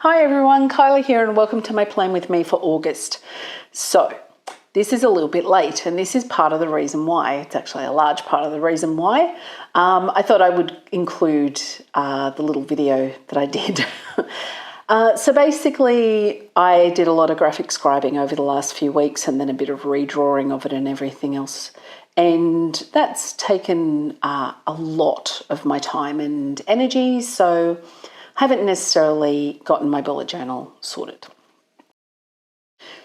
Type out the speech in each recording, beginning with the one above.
Hi everyone, Kylie here and welcome to my plan with me for August. So this is a little bit late and this is part of the reason why. It's actually a large part of the reason why. I thought I would include the little video that I did. So basically I did a lot of graphic scribing over the last few weeks and then a bit of redrawing of it and everything else. And that's taken a lot of my time and energy, so I haven't necessarily gotten my bullet journal sorted.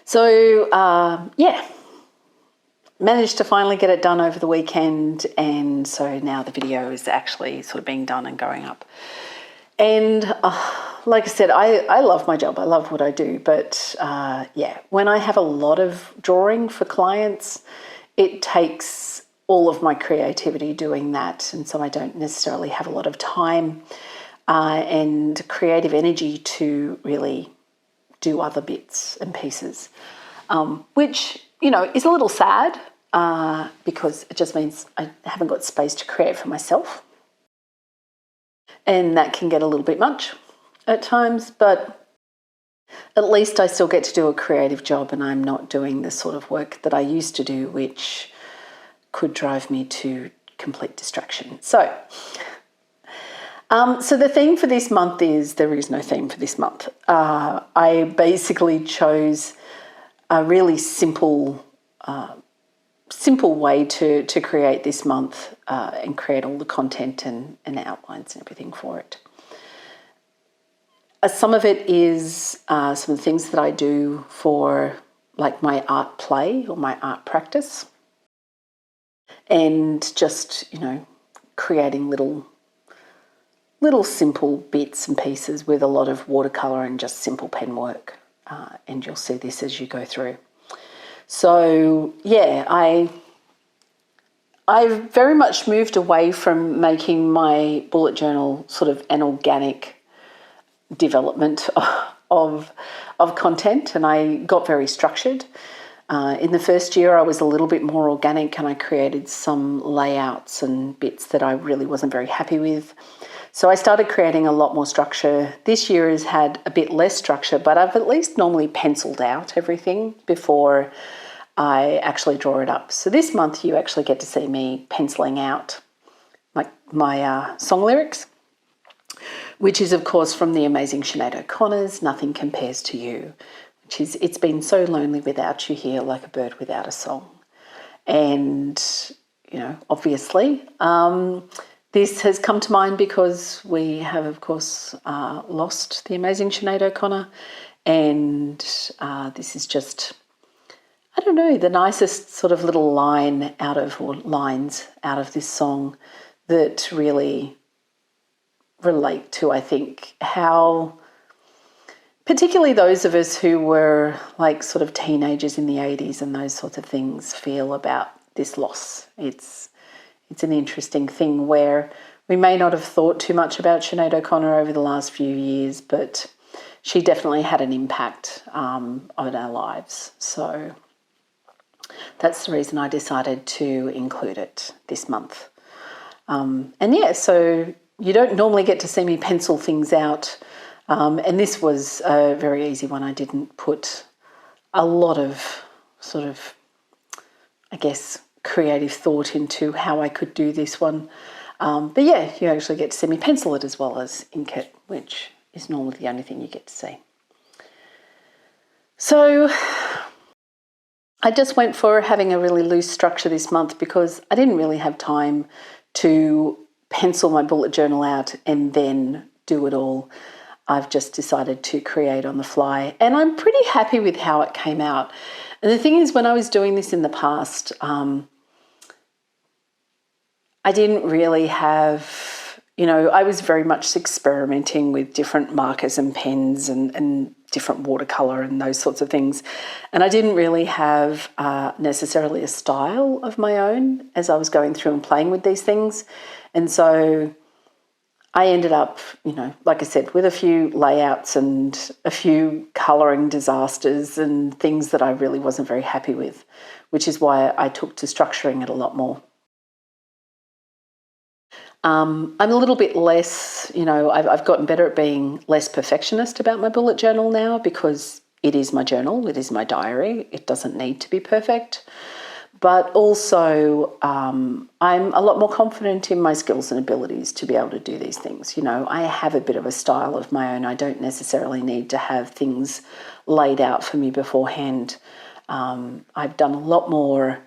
So managed to finally get it done over the weekend, and so now the video is actually sort of being done and going up. And like I said, I love my job, I love what I do, but when I have a lot of drawing for clients, it takes all of my creativity doing that, and so I don't necessarily have a lot of time and creative energy to really do other bits and pieces, which, you know, is a little sad because it just means I haven't got space to create for myself. And that can get a little bit much at times, but at least I still get to do a creative job and I'm not doing the sort of work that I used to do, which could drive me to complete distraction. So the theme for this month is, there is no theme for this month. I basically chose a really simple way to create this month and create all the content and outlines and everything for it. Some of it is some of the things that I do for like my art play or my art practice, and just, you know, creating little simple bits and pieces with a lot of watercolour and just simple pen work, and you'll see this as you go through. So yeah, I've very much moved away from making my bullet journal sort of an organic development of content, and I got very structured. In the first year I was a little bit more organic and I created some layouts and bits that I really wasn't very happy with. So I started creating a lot more structure. This year has had a bit less structure, but I've at least normally penciled out everything before I actually draw it up. So this month you actually get to see me penciling out my song lyrics, which is of course from the amazing Sinead O'Connor's Nothing Compares to You, which is "It's been so lonely without you here, like a bird without a song." And, you know, obviously, this has come to mind because we have, of course, lost the amazing Sinead O'Connor, and this is just, I don't know, the nicest sort of little lines out of this song that really relate to, I think, how particularly those of us who were like sort of teenagers in the 80s and those sorts of things feel about this loss. It's an interesting thing where we may not have thought too much about Sinead O'Connor over the last few years, but she definitely had an impact on our lives. So that's the reason I decided to include it this month. And yeah, so you don't normally get to see me pencil things out. And this was a very easy one. I didn't put a lot of sort of, I guess, creative thought into how I could do this one. But yeah, you actually get to see me pencil it as well as ink it, which is normally the only thing you get to see. So I just went for having a really loose structure this month because I didn't really have time to pencil my bullet journal out and then do it all. I've just decided to create on the fly, and I'm pretty happy with how it came out. And the thing is, when I was doing this in the past, I didn't really have, you know, I was very much experimenting with different markers and pens and different watercolour and those sorts of things. And I didn't really have necessarily a style of my own as I was going through and playing with these things. And so I ended up, you know, like I said, with a few layouts and a few colouring disasters and things that I really wasn't very happy with, which is why I took to structuring it a lot more. I'm a little bit less, I've gotten better at being less perfectionist about my bullet journal now because it is my journal, it is my diary, it doesn't need to be perfect. But also, I'm a lot more confident in my skills and abilities to be able to do these things. I have a bit of a style of my own. I don't necessarily need to have things laid out for me beforehand. I've done a lot more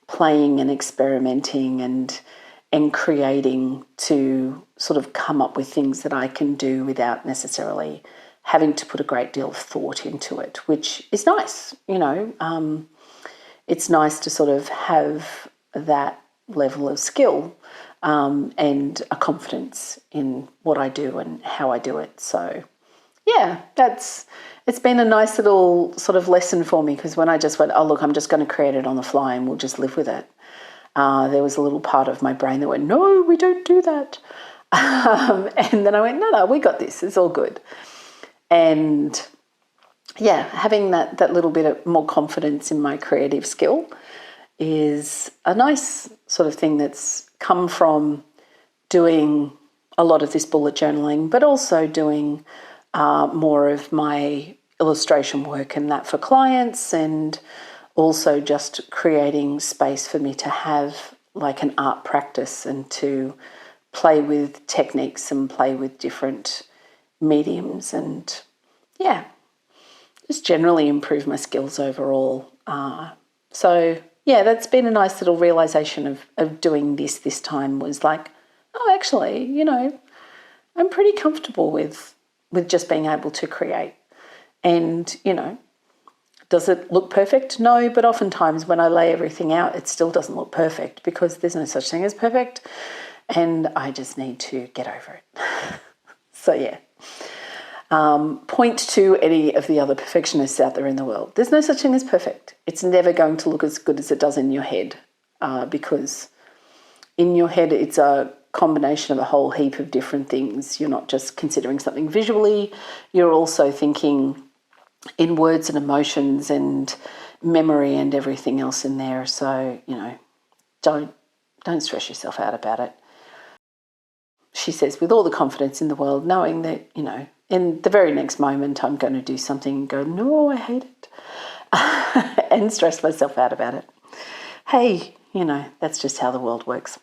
playing and experimenting and creating to sort of come up with things that I can do without necessarily having to put a great deal of thought into it, which is nice, It's nice to sort of have that level of skill and a confidence in what I do and how I do it. So, yeah, it's been a nice little sort of lesson for me because when I just went, oh, look, I'm just going to create it on the fly and we'll just live with it. There was a little part of my brain that went, no, we don't do that. And then I went, no, we got this. It's all good. And yeah, having that little bit of more confidence in my creative skill is a nice sort of thing that's come from doing a lot of this bullet journaling, but also doing more of my illustration work and that for clients, and also just creating space for me to have like an art practice and to play with techniques and play with different mediums and, yeah, just generally improve my skills overall. So, yeah, that's been a nice little realisation of doing this time was like, oh, actually, I'm pretty comfortable with just being able to create. And, does it look perfect? No, but oftentimes when I lay everything out, it still doesn't look perfect because there's no such thing as perfect. And I just need to get over it. So, yeah. Point to any of the other perfectionists out there in the world. There's no such thing as perfect. It's never going to look as good as it does in your head because in your head it's a combination of a whole heap of different things. You're not just considering something visually, you're also thinking in words and emotions and memory and everything else in there. So, don't stress yourself out about it. She says, with all the confidence in the world, knowing that, in the very next moment I'm going to do something and go, no, I hate it, and stress myself out about it. Hey, that's just how the world works.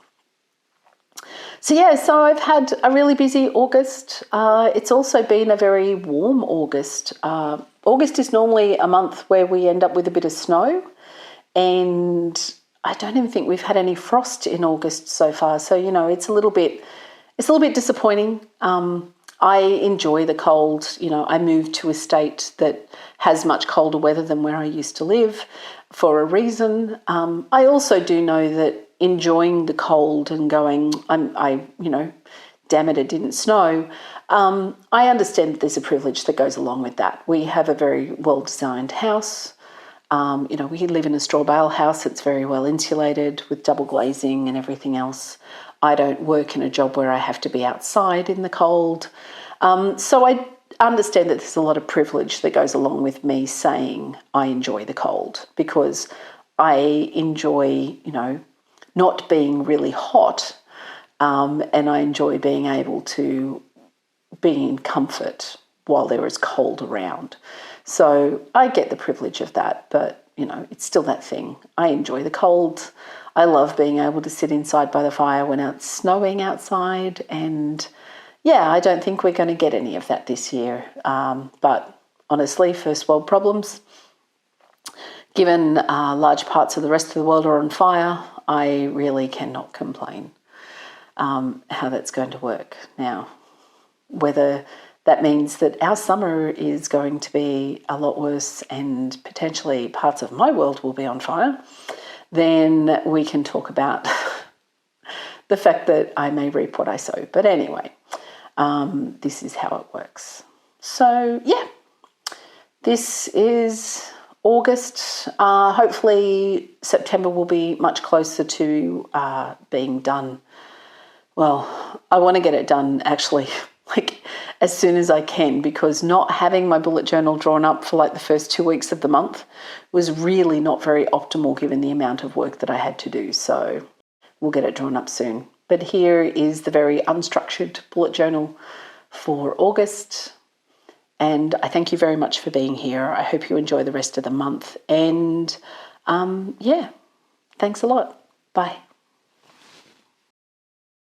So, yeah, so I've had a really busy August. It's also been a very warm August. August is normally a month where we end up with a bit of snow, and I don't even think we've had any frost in August so far. So, it's a little bit disappointing. I enjoy the cold. I moved to a state that has much colder weather than where I used to live for a reason. I also do know that enjoying the cold and going, damn it didn't snow. I understand that there's a privilege that goes along with that. We have a very well-designed house. We live in a straw bale house. It's very well insulated with double glazing and everything else. I don't work in a job where I have to be outside in the cold. So I understand that there's a lot of privilege that goes along with me saying I enjoy the cold because I enjoy, not being really hot, and I enjoy being able to be in comfort while there is cold around. So I get the privilege of that, but, it's still that thing. I enjoy the cold. I love being able to sit inside by the fire when it's snowing outside. And, yeah, I don't think we're going to get any of that this year. But honestly, first world problems. Given large parts of the rest of the world are on fire, I really cannot complain how that's going to work. Now, whether that means that our summer is going to be a lot worse and potentially parts of my world will be on fire, then we can talk about the fact that I may reap what I sow. But anyway, this is how it works. So, yeah, this is August. Hopefully September will be much closer to being done. Well, I want to get it done actually as soon as I can, because not having my bullet journal drawn up for the first 2 weeks of the month was really not very optimal given the amount of work that I had to do. So we'll get it drawn up soon. But here is the very unstructured bullet journal for August. And I thank you very much for being here. I hope you enjoy the rest of the month. And yeah, thanks a lot. Bye.